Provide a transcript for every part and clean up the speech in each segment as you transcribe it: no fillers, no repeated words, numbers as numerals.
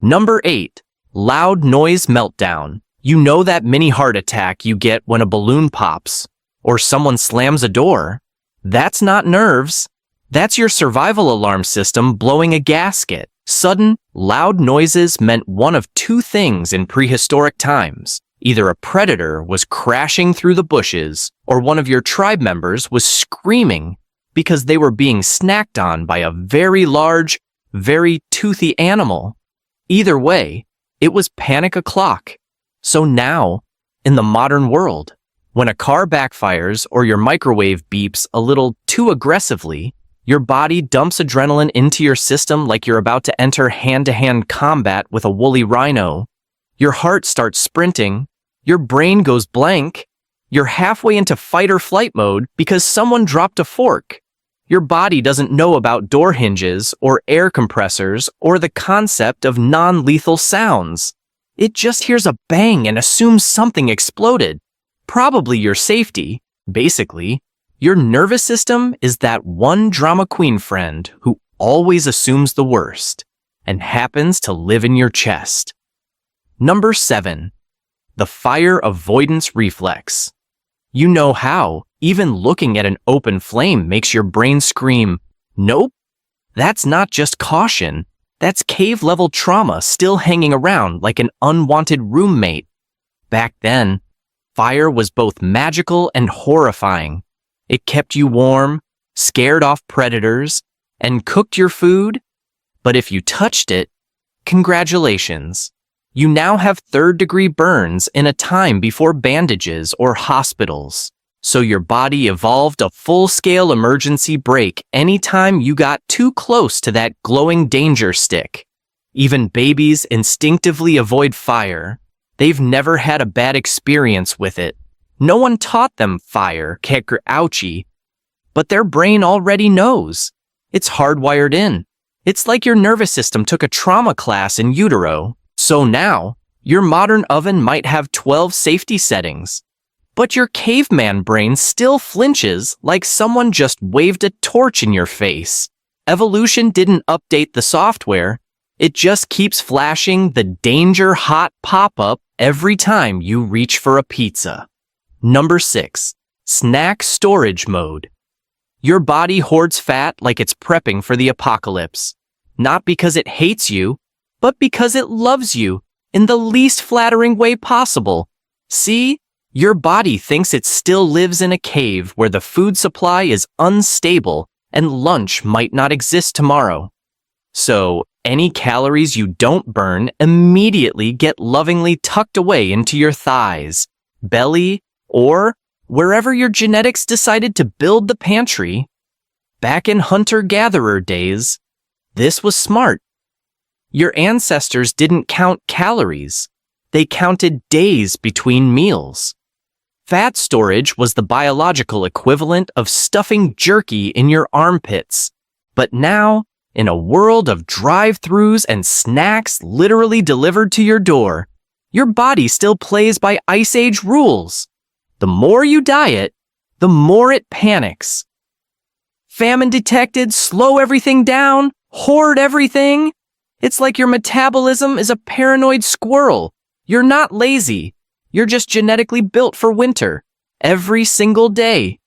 Number 8. Loud noise meltdown. You know that mini heart attack you get when a balloon pops or someone slams a door? That's not nerves. That's your survival alarm system blowing a gasket. Sudden, loud noises meant one of two things in prehistoric times. Either a predator was crashing through the bushes, or one of your tribe members was screaming because they were being snacked on by a very large, very toothy animal. Either way, it was panic o'clock. So now, in the modern world, when a car backfires or your microwave beeps a little too aggressively, your body dumps adrenaline into your system like you're about to enter hand-to-hand combat with a woolly rhino. Your heart starts sprinting, your brain goes blank, you're halfway into fight or flight mode because someone dropped a fork. Your body doesn't know about door hinges or air compressors or the concept of non-lethal sounds. It just hears a bang and assumes something exploded. Probably your safety. Basically, your nervous system is that one drama queen friend who always assumes the worst and happens to live in your chest. Number 7. The fire avoidance reflex. You know how even looking at an open flame makes your brain scream, "Nope." That's not just caution. That's cave-level trauma still hanging around like an unwanted roommate. Back then, fire was both magical and horrifying. It kept you warm, scared off predators, and cooked your food. But if you touched it, congratulations. You now have third-degree burns in a time before bandages or hospitals. So your body evolved a full-scale emergency brake anytime you got too close to that glowing danger stick. Even babies instinctively avoid fire. They've never had a bad experience with it. No one taught them fire, ouchie, but their brain already knows. It's hardwired in. It's like your nervous system took a trauma class in utero. So now, your modern oven might have 12 safety settings, but your caveman brain still flinches like someone just waved a torch in your face. Evolution didn't update the software. It just keeps flashing the danger hot pop-up every time you reach for a pizza. Number 6. Snack storage mode. Your body hoards fat like it's prepping for the apocalypse. Not because it hates you, but because it loves you in the least flattering way possible. See? Your body thinks it still lives in a cave where the food supply is unstable and lunch might not exist tomorrow. So, any calories you don't burn immediately get lovingly tucked away into your thighs, belly, or wherever your genetics decided to build the pantry. Back in hunter-gatherer days, this was smart. Your ancestors didn't count calories. They counted days between meals. Fat storage was the biological equivalent of stuffing jerky in your armpits. But now, in a world of drive-thrus and snacks literally delivered to your door, your body still plays by Ice Age rules. The more you diet, the more it panics. Famine detected, slow everything down, hoard everything. It's like your metabolism is a paranoid squirrel. You're not lazy. You're just genetically built for winter, every single day.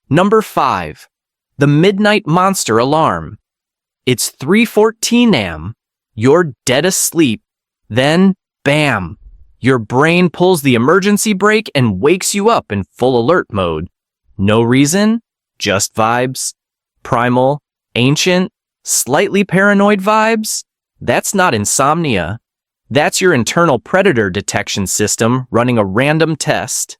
Number 5. The Midnight Monster Alarm. It's 3:14 a.m. You're dead asleep. Then, bam! Your brain pulls the emergency brake and wakes you up in full alert mode. No reason, just vibes. Primal, ancient, slightly paranoid vibes. That's not insomnia. That's your internal predator detection system running a random test.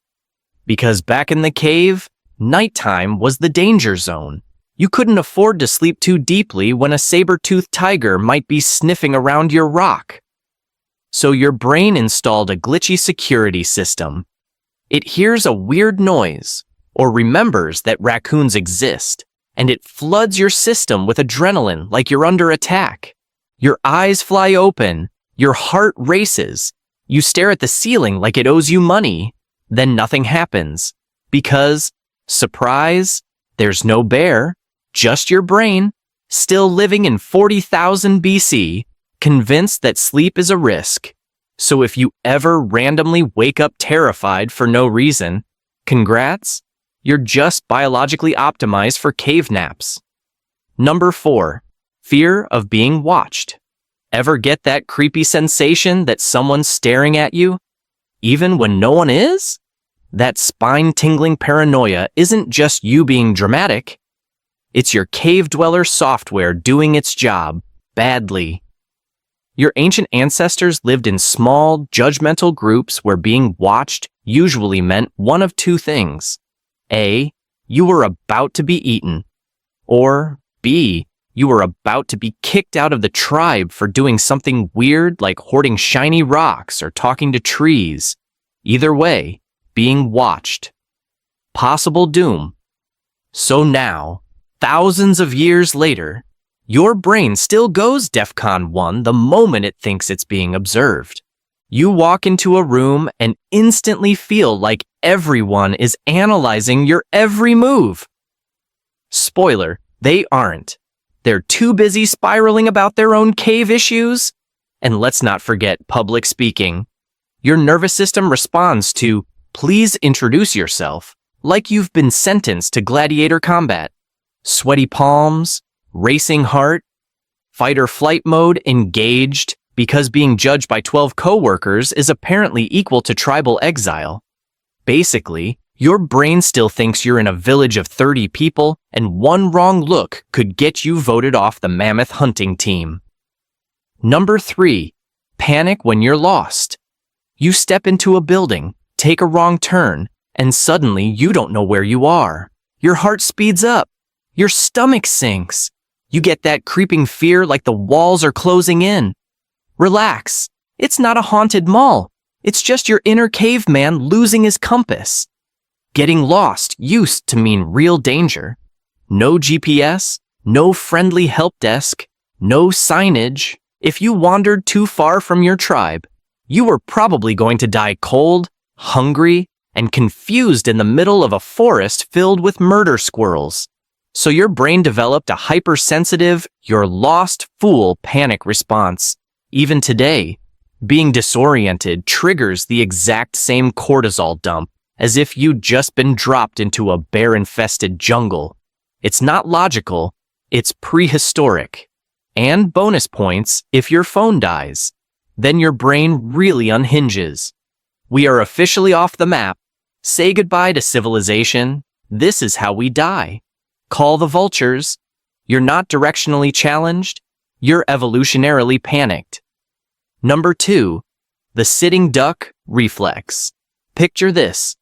Because back in the cave, nighttime was the danger zone. You couldn't afford to sleep too deeply when a saber-toothed tiger might be sniffing around your rock. So your brain installed a glitchy security system. It hears a weird noise, or remembers that raccoons exist, and it floods your system with adrenaline like you're under attack. Your eyes fly open, your heart races, you stare at the ceiling like it owes you money, then nothing happens. Because, surprise, there's no bear, just your brain, still living in 40,000 BC, convinced that sleep is a risk. So if you ever randomly wake up terrified for no reason, congrats, you're just biologically optimized for cave naps. Number 4, fear of being watched. Ever get that creepy sensation that someone's staring at you, even when no one is? That spine-tingling paranoia isn't just you being dramatic. It's your cave dweller software doing its job badly. Your ancient ancestors lived in small, judgmental groups where being watched usually meant one of two things. A, you were about to be eaten. Or B, you were about to be kicked out of the tribe for doing something weird like hoarding shiny rocks or talking to trees. Either way, being watched. Possible doom. So now, thousands of years later, your brain still goes DEFCON 1 the moment it thinks it's being observed. You walk into a room and instantly feel like everyone is analyzing your every move. Spoiler, they aren't. They're too busy spiraling about their own cave issues. And let's not forget public speaking. Your nervous system responds to, please introduce yourself, like you've been sentenced to gladiator combat. Sweaty palms, racing heart, fight or flight mode engaged because being judged by 12 coworkers is apparently equal to tribal exile. Basically, your brain still thinks you're in a village of 30 people and one wrong look could get you voted off the mammoth hunting team. Number 3, panic when you're lost. You step into a building, take a wrong turn, and suddenly you don't know where you are. Your heart speeds up. Your stomach sinks. You get that creeping fear like the walls are closing in. Relax. It's not a haunted mall. It's just your inner caveman losing his compass. Getting lost used to mean real danger. No GPS, no friendly help desk, no signage. If you wandered too far from your tribe, you were probably going to die cold, hungry, and confused in the middle of a forest filled with murder squirrels. So your brain developed a hypersensitive, you're lost fool panic response. Even today, being disoriented triggers the exact same cortisol dump as if you'd just been dropped into a bear-infested jungle. It's not logical, it's prehistoric. And bonus points if your phone dies. Then your brain really unhinges. We are officially off the map. Say goodbye to civilization. This is how we die. Call the vultures. You're not directionally challenged. You're evolutionarily panicked. Number 2, the sitting duck reflex. Picture this.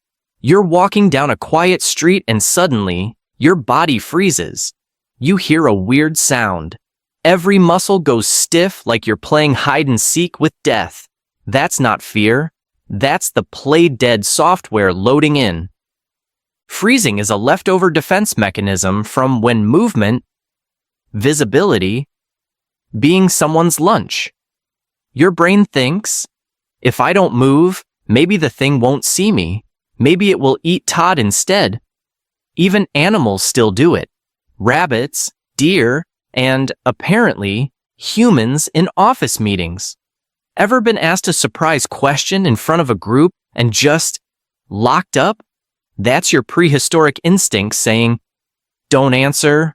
You're walking down a quiet street and suddenly, your body freezes. You hear a weird sound. Every muscle goes stiff like you're playing hide and seek with death. That's not fear. That's the play dead software loading in. Freezing is a leftover defense mechanism from when movement, visibility, being someone's lunch. Your brain thinks, if I don't move, maybe the thing won't see me. Maybe it will eat Todd instead. Even animals still do it. Rabbits, deer, and, apparently, humans in office meetings. Ever been asked a surprise question in front of a group and just locked up? That's your prehistoric instinct saying, don't answer,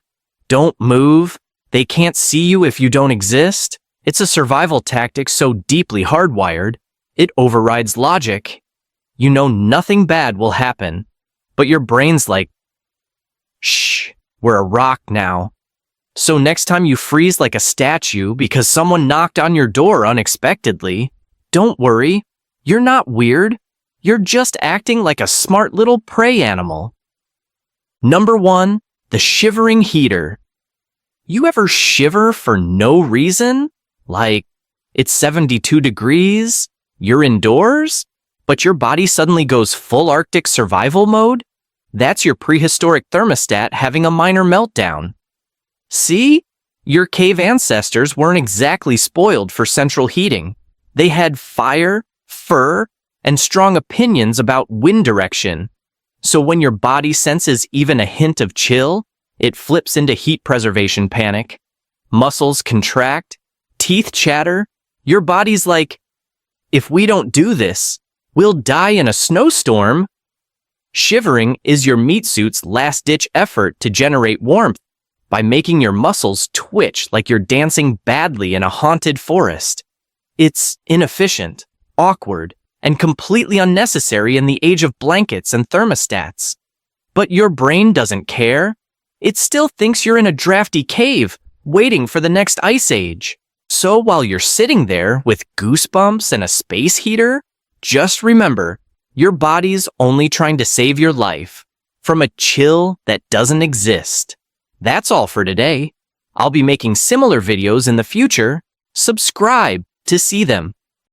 don't move, they can't see you if you don't exist. It's a survival tactic so deeply hardwired, it overrides logic. You know nothing bad will happen, but your brain's like, shh, we're a rock now. So next time you freeze like a statue because someone knocked on your door unexpectedly, don't worry, you're not weird. You're just acting like a smart little prey animal. Number 1, the shivering heater. You ever shiver for no reason? Like, it's 72 degrees, you're indoors, but your body suddenly goes full Arctic survival mode? That's your prehistoric thermostat having a minor meltdown. See? Your cave ancestors weren't exactly spoiled for central heating. They had fire, fur, and strong opinions about wind direction. So when your body senses even a hint of chill, it flips into heat preservation panic. Muscles contract, teeth chatter, your body's like, if we don't do this, we'll die in a snowstorm. Shivering is your meat suit's last-ditch effort to generate warmth by making your muscles twitch like you're dancing badly in a haunted forest. It's inefficient, awkward, and completely unnecessary in the age of blankets and thermostats. But your brain doesn't care. It still thinks you're in a drafty cave, waiting for the next ice age. So while you're sitting there with goosebumps and a space heater, just remember, your body's only trying to save your life from a chill that doesn't exist. That's all for today. I'll be making similar videos in the future. Subscribe to see them.